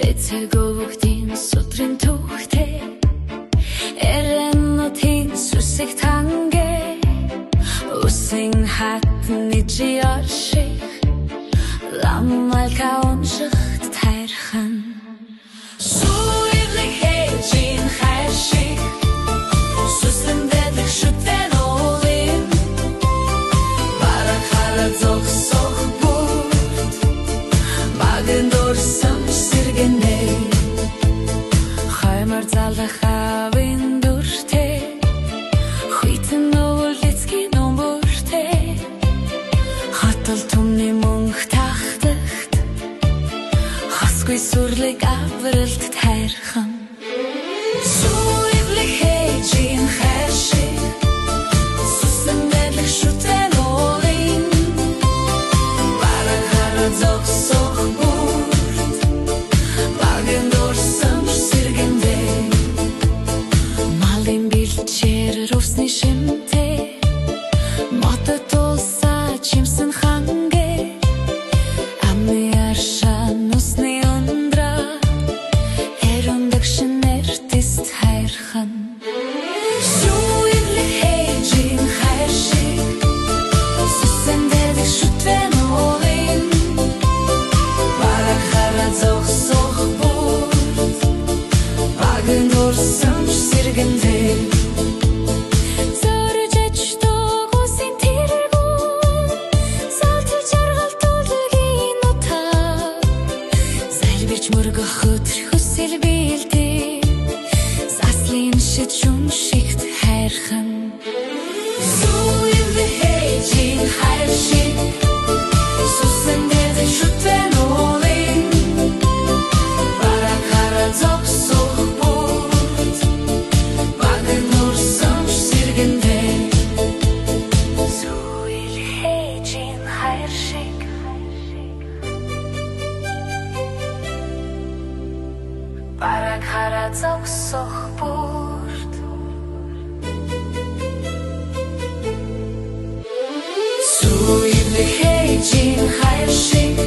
Эцэгөвгдийн судрын түүхтэй эренотын сүсэг тангэ усын хатны жиорших ламалка уншихт тайрхан суйрлыг хээжин хайрших сүсэндэлэх шүтэн олын барахара зогсох бүрт магендорсам сэргэнэй хаймар залахавын дүртэй хүйтэн өвлэцгийн номбөртэй хатал түмний мөнх тахтагт хасгүй сүрлэг авралт тайрхан суйрлыг хээжин хайрших сүсэндэлэх шүтэн олын барахара зогсох бүрт магендорсам сэргэнэй малын бэлчээр русны шимтэй мотот олса чимсэн хангэ амны аршан усны ундра эрундаг шинэр тист хайрхан суйрлыг хээжин хайрших сүсэндэлэх шүтэн олын барахара зогсох бүрт магендорсам сэргэнэй мөргөх өдөр хүсэл бэлдээ заслын шид шүмшигт хайрхан суйрлыг хээжин хайрших сүсэндэлэх шүтэн олын барахара зогсох бүрт магендорсам сэргэнэй суйрлыг хээжин хайрших барахара зогсох бүрт суйрлыг хээжин хайрших